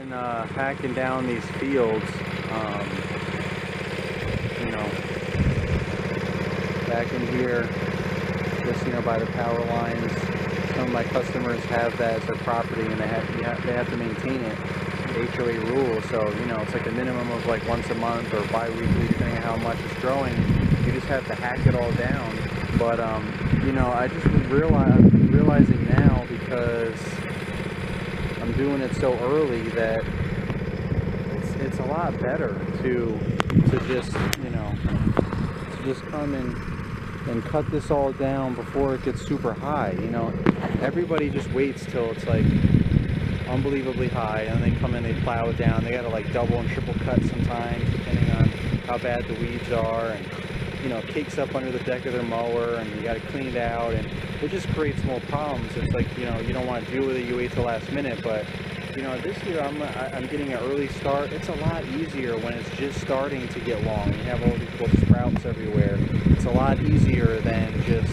been hacking down these fields, you know, back in here, just, you know, by the power lines. Some of my customers have that as their property, and they have to maintain it. HOA rule, so, you know, it's like a minimum of like once a month or bi-weekly, depending on how much it's growing. You just have to hack it all down. But you know, I just I'm realizing now, because I'm doing it so early, that it's a lot better to just, you know, to just come and cut this all down before it gets super high. You know, everybody just waits till it's like unbelievably high, and they come in, they plow it down. They gotta like double and triple cut sometimes, depending on how bad the weeds are, and, you know, it cakes up under the deck of their mower, and you gotta clean it out, and it just creates more problems. It's like, you know, you don't want to deal with it, you wait till the last minute. But, you know, this year I'm getting an early start. It's a lot easier when it's just starting to get long. You have all these little sprouts everywhere. It's a lot easier than just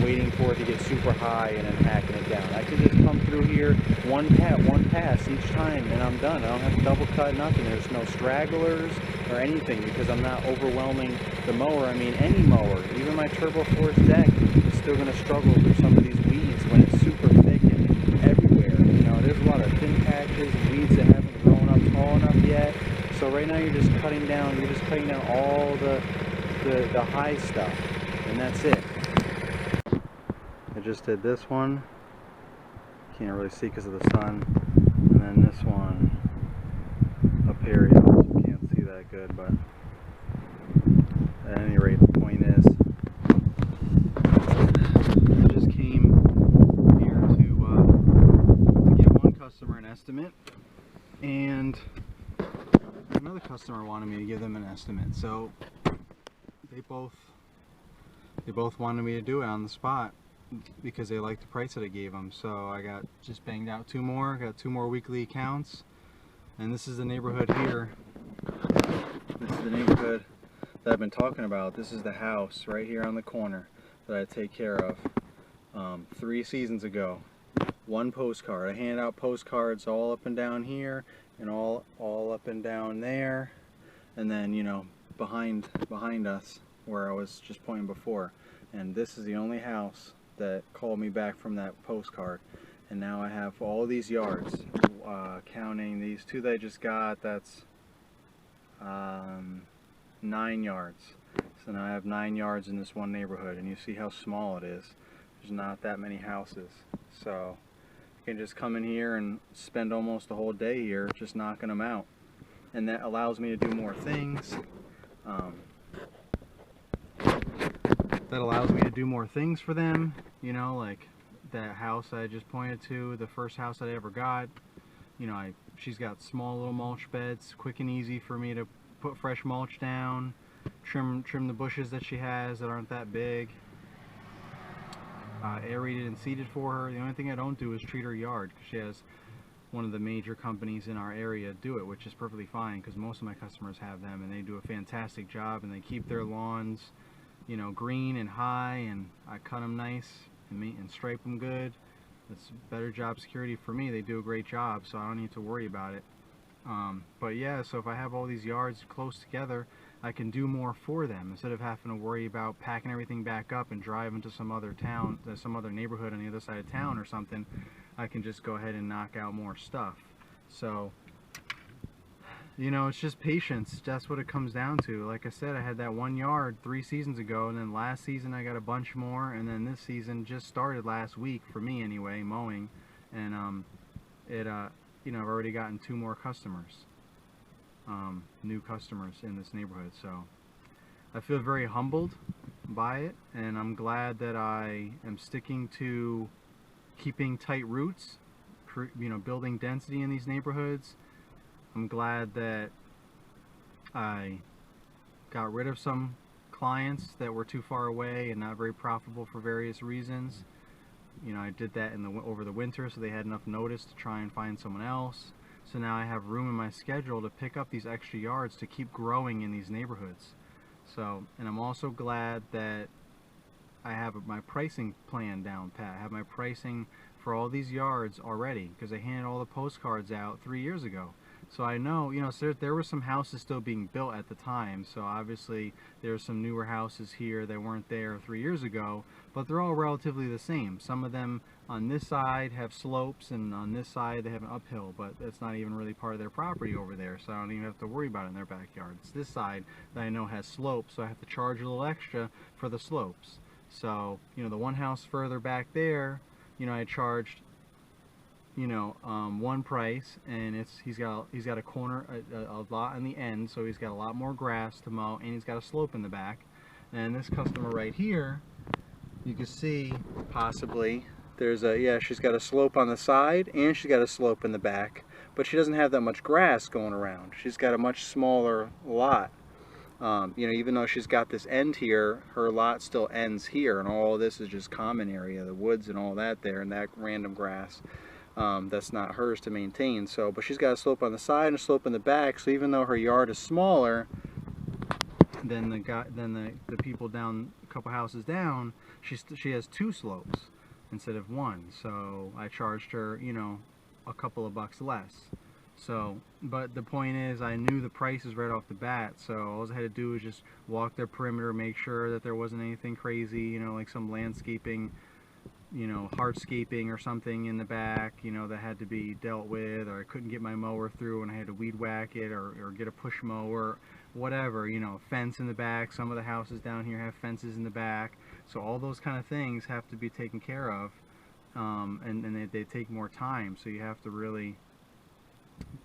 waiting for it to get super high and then hacking it down. I can just come through here, one pass each time, and I'm done. I don't have to double cut, nothing. There's no stragglers or anything, because I'm not overwhelming the mower. I mean, any mower, even my Turbo Force deck, is still going to struggle through some of these weeds when it's super thick and everywhere. You know, there's a lot of thin patches and weeds that haven't grown up tall enough yet. So right now you're just cutting down all the high stuff, and that's it. I just did this one. Can't really see because of the sun. And then this one up here, you also can't see that good, but at any rate, the point is, I just came here to give one customer an estimate, and another customer wanted me to give them an estimate. So they both wanted me to do it on the spot, because they liked the price that I gave them. So I got just banged out two more weekly accounts, and this is the neighborhood here. This is the neighborhood that I've been talking about. This is the house right here on the corner that I take care of. 3 seasons ago, one postcard. I handed out postcards all up and down here, and all up and down there, and then, you know, behind us where I was just pointing before. And this is the only house that called me back from that postcard. And now I have all these yards, counting these two that I just got. That's 9 yards. So now I have 9 yards in this one neighborhood, and you see how small it is. There's not that many houses, so I can just come in here and spend almost the whole day here just knocking them out, and that allows me to do more things. That allows me to do more things for them, you know, like that house I just pointed to, the first house that I ever got. You know, she's got small little mulch beds, quick and easy for me to put fresh mulch down, trim the bushes that she has that aren't that big, aerated and seeded for her. The only thing I don't do is treat her yard, because she has one of the major companies in our area do it, which is perfectly fine, because most of my customers have them, and they do a fantastic job, and they keep their lawns, you know, green and high, and I cut them nice and stripe them good. It's better job security for me. They do a great job, so I don't need to worry about it. But yeah, so if I have all these yards close together, I can do more for them instead of having to worry about packing everything back up and driving to some other town, some other neighborhood on the other side of town or something. I can just go ahead and knock out more stuff. So, you know, it's just patience. That's what it comes down to. Like I said, I had that 1 yard 3 seasons ago, and then last season I got a bunch more, and then this season just started last week for me anyway, mowing, and you know, I've already gotten 2 more customers, new customers in this neighborhood. So I feel very humbled by it, and I'm glad that I am sticking to keeping tight roots, you know, building density in these neighborhoods. I'm glad that I got rid of some clients that were too far away and not very profitable for various reasons. You know, I did that over the winter, so they had enough notice to try and find someone else. So now I have room in my schedule to pick up these extra yards to keep growing in these neighborhoods. So, and I'm also glad that I have my pricing plan down pat. I have my pricing for all these yards already, because I handed all the postcards out 3 years ago. So I know, you know, so there were some houses still being built at the time. So obviously there's some newer houses here that weren't there 3 years ago, but they're all relatively the same. Some of them on this side have slopes, and on this side they have an uphill, but that's not even really part of their property over there, so I don't even have to worry about it in their backyard. It's this side that I know has slopes, so I have to charge a little extra for the slopes. So, you know, the one house further back there, you know, I charged, you know, one price, and he's got a corner, a lot on the end, so he's got a lot more grass to mow, and he's got a slope in the back. And this customer right here, you can see possibly there's a, yeah, she's got a slope on the side and she's got a slope in the back, but she doesn't have that much grass going around. She's got a much smaller lot. You know, even though she's got this end here, her lot still ends here, and all this is just common area, the woods and all that there, and that random grass. That's not hers to maintain. So, but she's got a slope on the side and a slope in the back. So even though her yard is smaller than the people down a couple houses down, she has 2 slopes instead of 1. So I charged her, you know, a couple of bucks less. So, but the point is, I knew the prices right off the bat. So all I had to do was just walk their perimeter, make sure that there wasn't anything crazy, you know, like some landscaping, you know, hardscaping or something in the back, you know, that had to be dealt with, or I couldn't get my mower through and I had to weed whack it, or get a push mower, whatever, you know, fence in the back. Some of the houses down here have fences in the back, so all those kind of things have to be taken care of, and they take more time, so you have to really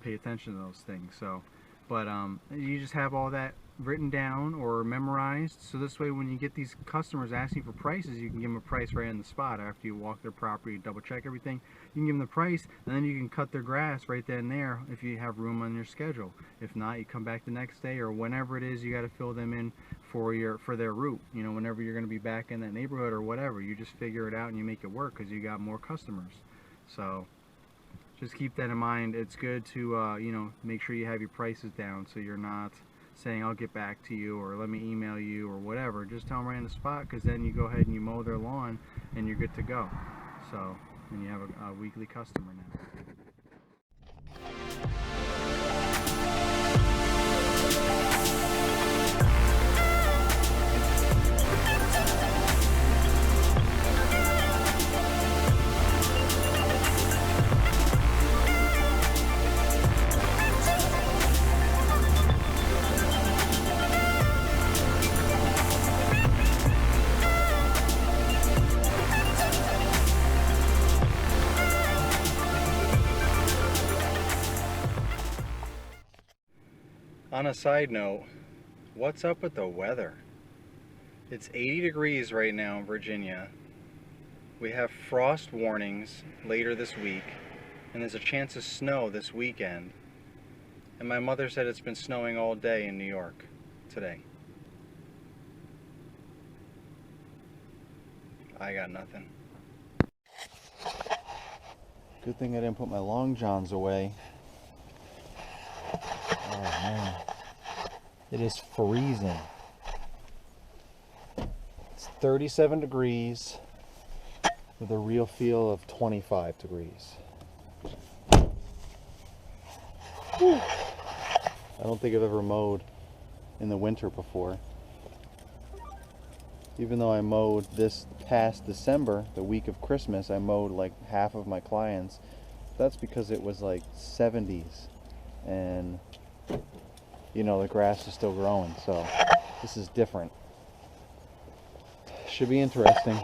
pay attention to those things. So, but you just have all that written down or memorized, so this way when you get these customers asking for prices, you can give them a price right on the spot. After you walk their property, double check everything, you can give them the price, and then you can cut their grass right then and there if you have room on your schedule. If not, you come back the next day, or whenever it is you got to fill them in for their route, you know, whenever you're going to be back in that neighborhood or whatever. You just figure it out and you make it work because you got more customers. So just keep that in mind. It's good to you know, make sure you have your prices down, so you're not saying I'll get back to you, or let me email you, or whatever. Just tell them right on the spot, because then you go ahead and you mow their lawn and you're good to go. So, and you have a weekly customer now. On a side note, what's up with the weather? It's 80 degrees right now in Virginia. We have frost warnings later this week, and there's a chance of snow this weekend. And my mother said it's been snowing all day in New York today. I got nothing. Good thing I didn't put my long johns away. Oh man, it is freezing. It's 37 degrees with a real feel of 25 degrees. Whew. I don't think I've ever mowed in the winter before. Even though I mowed this past December, the week of Christmas, I mowed like half of my clients. That's because it was like 70s and you know, the grass is still growing, so this is different. Should be interesting.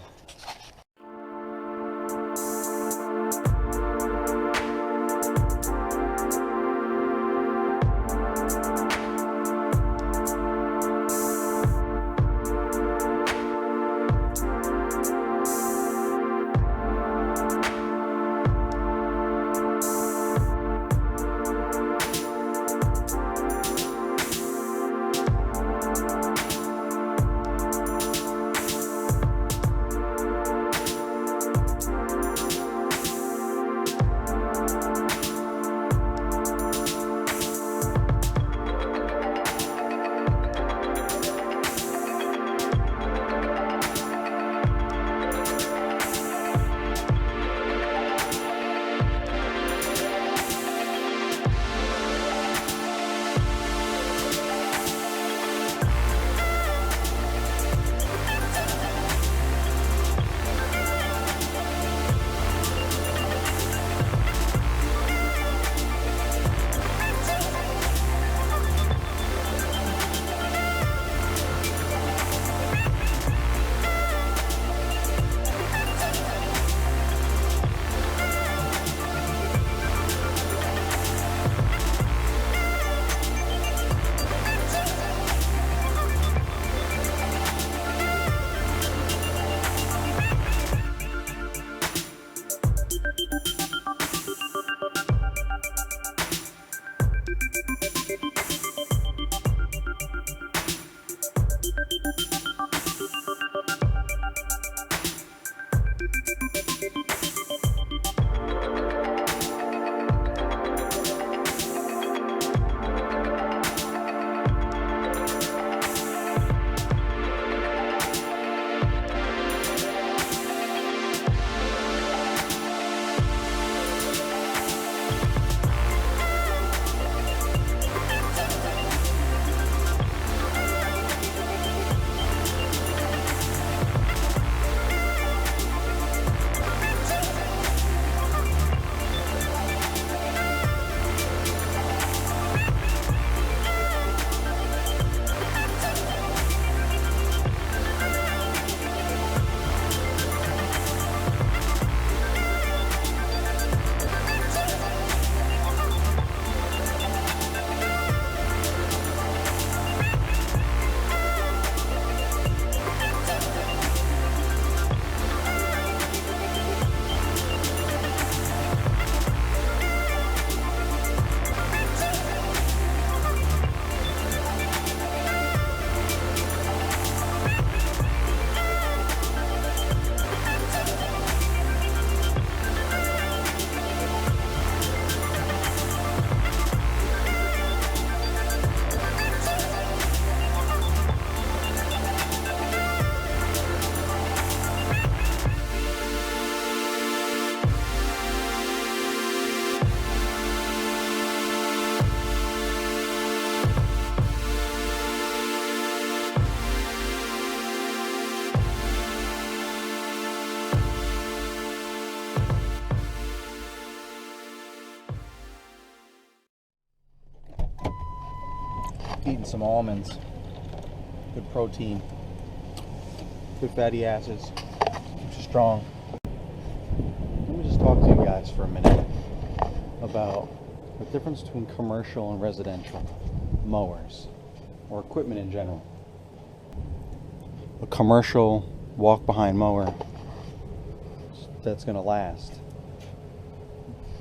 eating some almonds. Good protein, good fatty acids, strong. Let me just talk to you guys for a minute about the difference between commercial and residential mowers, or equipment in general. A commercial walk behind mower that's going to last,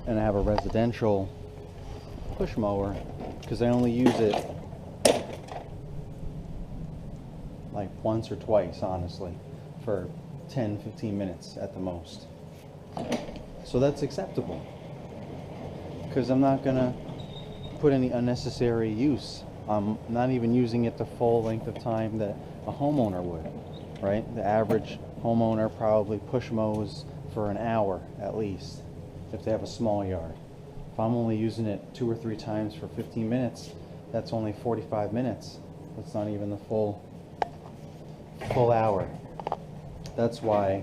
and I have a residential push mower because I only use it like once or twice, honestly, for 10-15 minutes at the most. So that's acceptable because I'm not gonna put any unnecessary use. I'm not even using it the full length of time that a homeowner would, right? The average homeowner probably push mows for an hour at least if they have a small yard. If I'm only using it 2 or 3 times for 15 minutes, that's only 45 minutes. That's not even the full hour. That's why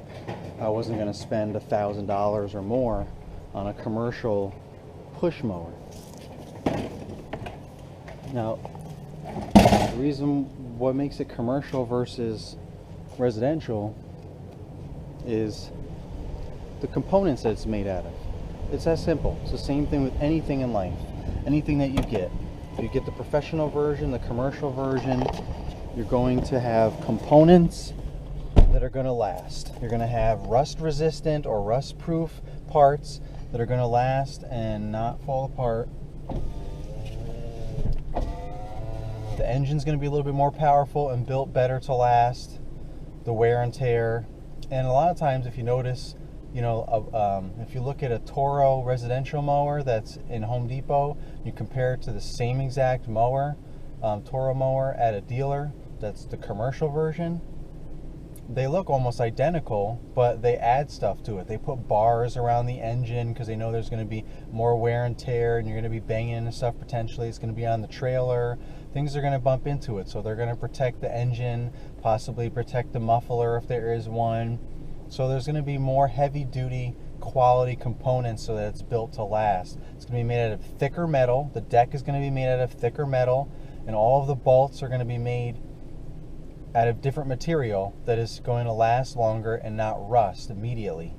I wasn't going to spend $1,000 or more on a commercial push mower. Now, the reason what makes it commercial versus residential is the components that it's made out of. It's that simple. It's the same thing with anything in life. Anything that you get. If you get the professional version, the commercial version, you're going to have components that are going to last. You're going to have rust resistant or rust proof parts that are going to last and not fall apart. The engine's going to be a little bit more powerful and built better to last. The wear and tear. And a lot of times, if you notice, you know, if you look at a Toro residential mower that's in Home Depot, you compare it to the same exact mower, Toro mower at a dealer, that's the commercial version, they look almost identical, but they add stuff to it. They put bars around the engine because they know there's going to be more wear and tear, and you're going to be banging into stuff potentially. It's going to be on the trailer. Things are going to bump into it, so they're going to protect the engine, possibly protect the muffler if there is one. So there's going to be more heavy-duty quality components so that it's built to last. It's going to be made out of thicker metal. The deck is going to be made out of thicker metal, and all of the bolts are going to be made out of different material that is going to last longer and not rust immediately.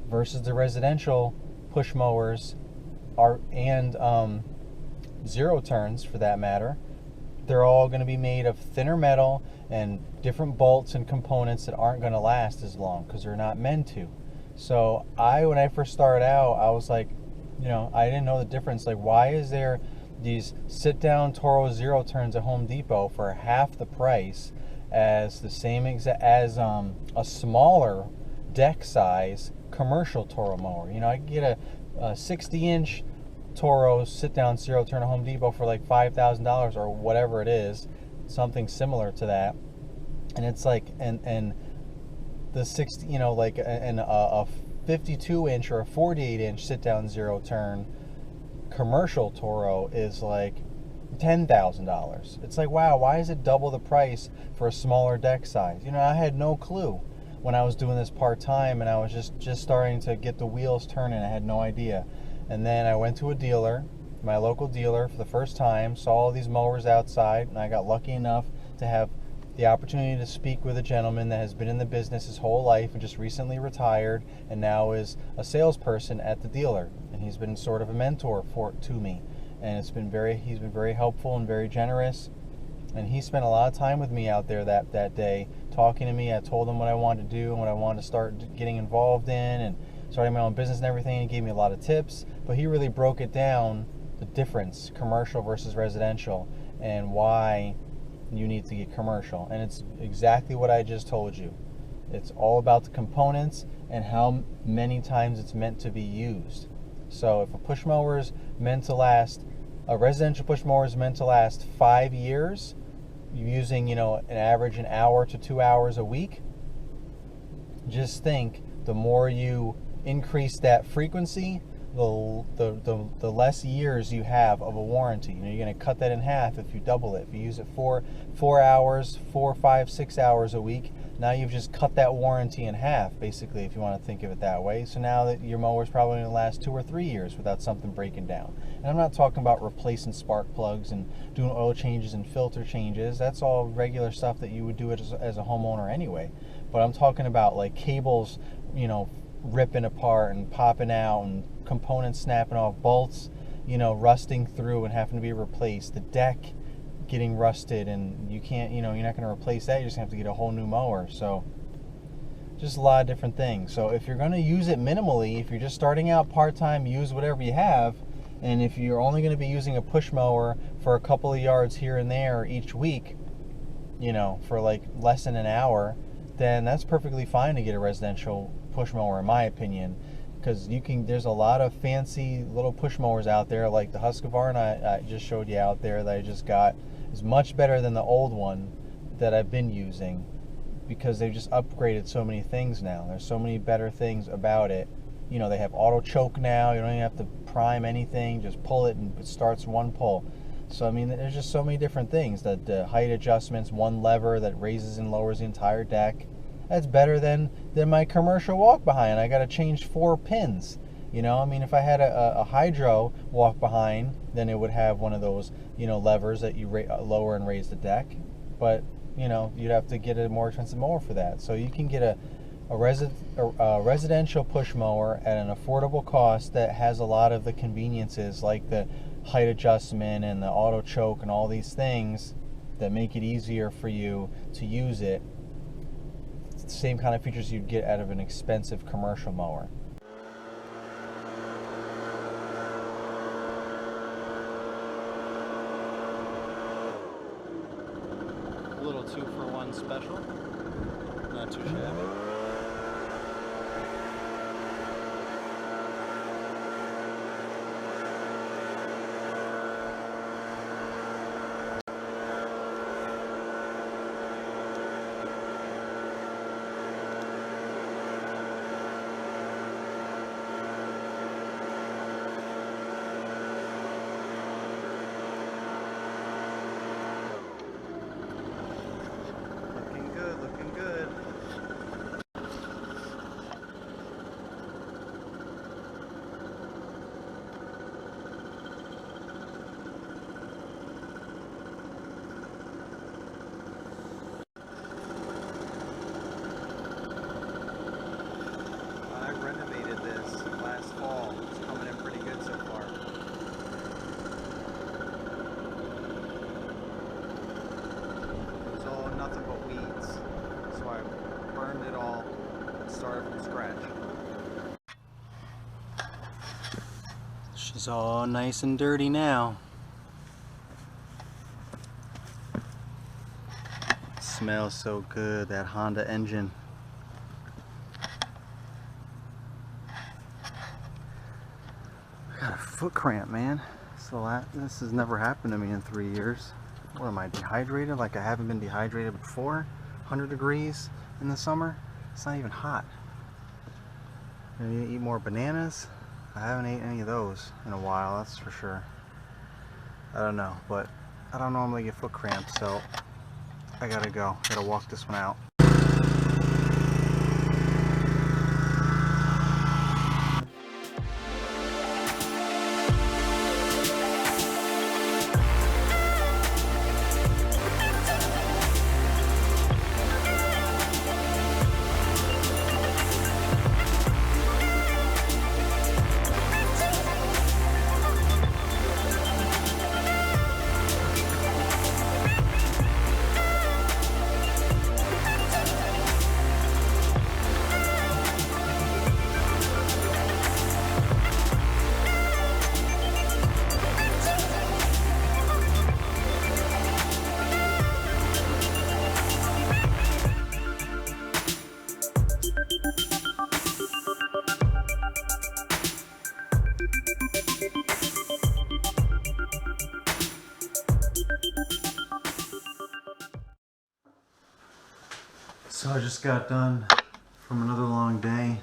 Versus the residential push mowers and zero turns for that matter, they're all going to be made of thinner metal and different bolts and components that aren't going to last as long because they're not meant to. So when I first started out, I was like, you know, I didn't know the difference. Like, why is there these sit-down Toro zero turns at Home Depot for half the price as the same as a smaller deck size commercial Toro mower? You know, I could get a 60-inch Toro sit-down zero turn at Home Depot for like $5,000 or whatever it is, something similar to that. And it's like, and the 60, you know, like a 52-inch or a 48-inch sit-down zero turn commercial Toro is like $10,000. It's like, wow, why is it double the price for a smaller deck size? You know, I had no clue when I was doing this part-time, and I was just starting to get the wheels turning. I had no idea. And then I went to a dealer, my local dealer, for the first time, saw all these mowers outside, and I got lucky enough to have the opportunity to speak with a gentleman that has been in the business his whole life and just recently retired and now is a salesperson at the dealer. And he's been sort of a mentor to me. And he's been very helpful and very generous. And he spent a lot of time with me out there that day, talking to me. I told him what I wanted to do and what I wanted to start getting involved in and starting my own business and everything. He gave me a lot of tips, but he really broke it down, the difference, commercial versus residential, and why you need to get commercial. And it's exactly what I just told you. It's all about the components and how many times it's meant to be used. So if a push mower is meant to last, a residential push mower is meant to last 5 years, you're using, you know, an average an hour to 2 hours a week. Just think, the more you increase that frequency, the less years you have of a warranty. You know, you're going to cut that in half if you double it. If you use it 4 hours, 4, 5, 6 hours a week, now you've just cut that warranty in half, basically, if you want to think of it that way. So now that your mower is probably going to last 2 or 3 years without something breaking down. And I'm not talking about replacing spark plugs and doing oil changes and filter changes. That's all regular stuff that you would do as a homeowner anyway. But I'm talking about like cables, you know, ripping apart and popping out, and components snapping off, bolts, you know, rusting through and having to be replaced, the deck getting rusted, and you can't, you know, you're not going to replace that. You just have to get a whole new mower. So just a lot of different things. So if you're going to use it minimally, if you're just starting out part-time, use whatever you have. And if you're only going to be using a push mower for a couple of yards here and there each week, you know, for like less than an hour, then that's perfectly fine to get a residential push mower, in my opinion. Because you can, there's a lot of fancy little push mowers out there, like the Husqvarna I just showed you out there that I just got is much better than the old one that I've been using, because they've just upgraded so many things now. There's so many better things about it. You know, they have auto choke now. You don't even have to prime anything. Just pull it and it starts one pull. So, I mean, there's just so many different things. The height adjustments, one lever that raises and lowers the entire deck. That's better than my commercial walk behind. I got to change 4 pins. You know, I mean, if I had a hydro walk behind, then it would have one of those, you know, levers that you lower and raise the deck. But, you know, you'd have to get a more expensive mower for that. So you can get a residential push mower at an affordable cost that has a lot of the conveniences, like the height adjustment and the auto choke and all these things that make it easier for you to use it. It's the same kind of features you'd get out of an expensive commercial mower. A little 2-for-1 special, not too shabby. Looking good. I renovated this last fall. It's coming in pretty good so far. It was all nothing but weeds. So I burned it all and started from scratch. She's all nice and dirty now. Smells so good, that Honda engine. I got a foot cramp, man. So this has never happened to me in 3 years. What am I, dehydrated? Like I haven't been dehydrated before? 100 degrees in the summer? It's not even hot. I need to eat more bananas. I haven't ate any of those in a while, that's for sure. I don't know, but I don't normally get foot cramps, so I gotta go. Gotta walk this one out. So I just got done from another long day.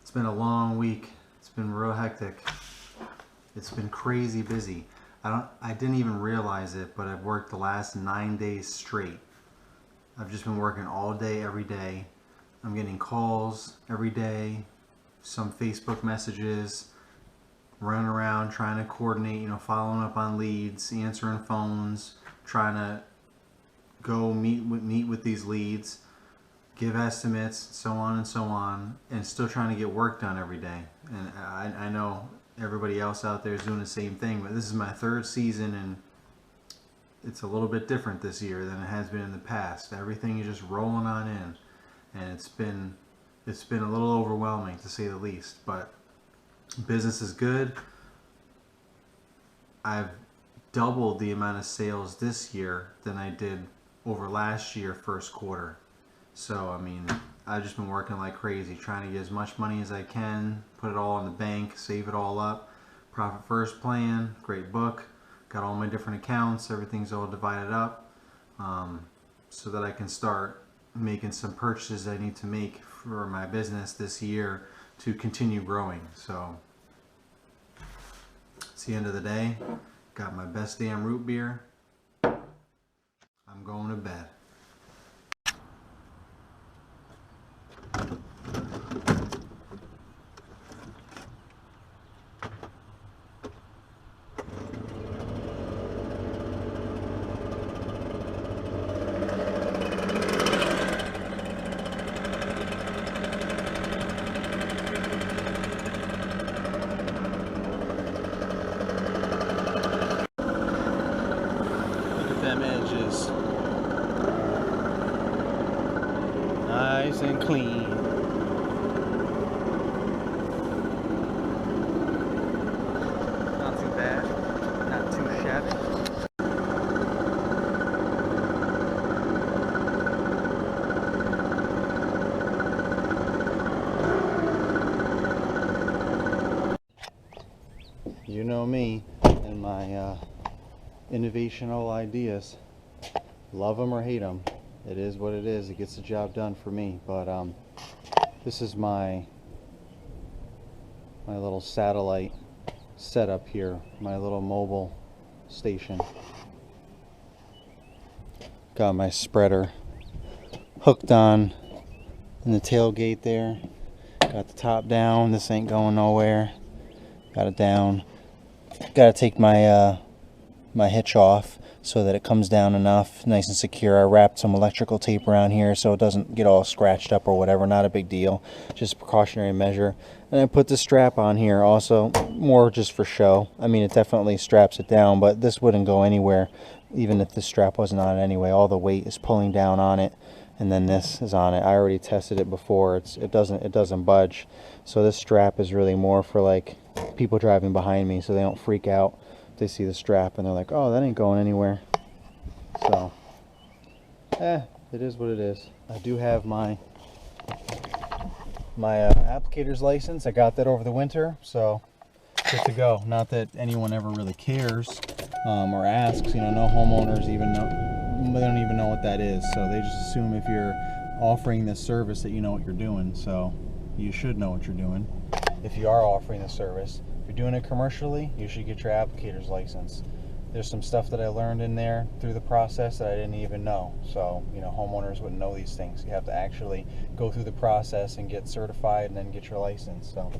It's been a long week. It's been real hectic. It's been crazy busy. I didn't even realize it, but I've worked the last 9 days straight. I've just been working all day, every day. I'm getting calls every day, some Facebook messages, running around trying to coordinate, following up on leads, answering phones, trying to go meet with these leads, give estimates, so on, and still trying to get work done every day. And I know everybody else out there is doing the same thing, but this is my third season, and it's a little bit different this year than it has been in the past. Everything is just rolling on in, and it's been a little overwhelming, to say the least. But business is good. I've doubled the amount of sales this year than I did over last year first quarter. So I mean, I've just been working like crazy, trying to get as much money as I can, put it all in the bank, save it all up. Profit First Plan, great book. Got all my different accounts, everything's all divided up, so that I can start making some purchases I need to make for my business this year to continue growing. So it's the end of the day. Got my best damn root beer. I'm going to bed. Edges nice and clean. Not too bad, not too shabby. You know me and my innovational ideas. Love them or hate them, it is what it is. It gets the job done for me. But this is my little satellite setup here, my little mobile station. Got my spreader hooked on in the tailgate there. Got the top down. This ain't going nowhere. Got it down. Got to take my my hitch off so that it comes down enough, nice and secure. I wrapped some electrical tape around here so it doesn't get all scratched up or whatever. Not a big deal, just a precautionary measure. And I put the strap on here also, more just for show. I mean, it definitely straps it down, but this wouldn't go anywhere even if this strap wasn't on it anyway. All the weight is pulling down on it, and then this is on it. I already tested it before. It doesn't budge. So this strap is really more for like people driving behind me, so they don't freak out. They see the strap and they're like, oh, that ain't going anywhere. So it is what it is. I do have my applicator's license. I got that over the winter, so good to go. Not that anyone ever really cares or asks. No homeowners even know. They don't even know what that is, so they just assume if you're offering this service that you know what you're doing. So you should know what you're doing if you are offering the service. If you're doing it commercially, you should get your applicator's license. There's some stuff that I learned in there through the process that I didn't even know. So, homeowners wouldn't know these things. You have to actually go through the process and get certified and then get your license. So,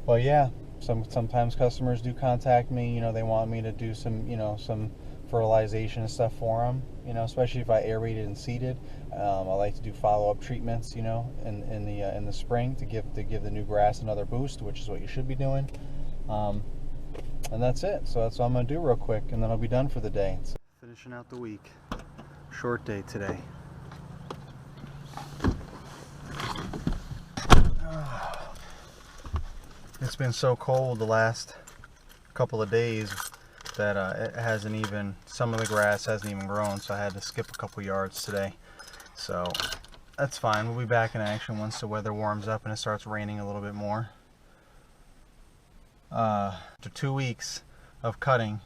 well, yeah, sometimes customers do contact me. They want me to do some, some fertilization and stuff for them. Especially if I aerated and seeded. I like to do follow-up treatments, in the spring to give the new grass another boost, which is what you should be doing. And that's it. So that's what I'm going to do real quick, and then I'll be done for the day. So, finishing out the week. Short day today. It's been so cold the last couple of days that it hasn't even, some of the grass hasn't even grown, so I had to skip a couple yards today. So that's fine. We'll be back in action once the weather warms up and it starts raining a little bit more. After 2 weeks of cutting,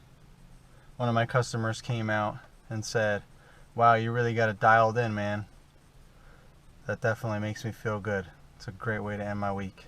one of my customers came out and said, wow, you really got it dialed in, man. That definitely makes me feel good. It's a great way to end my week.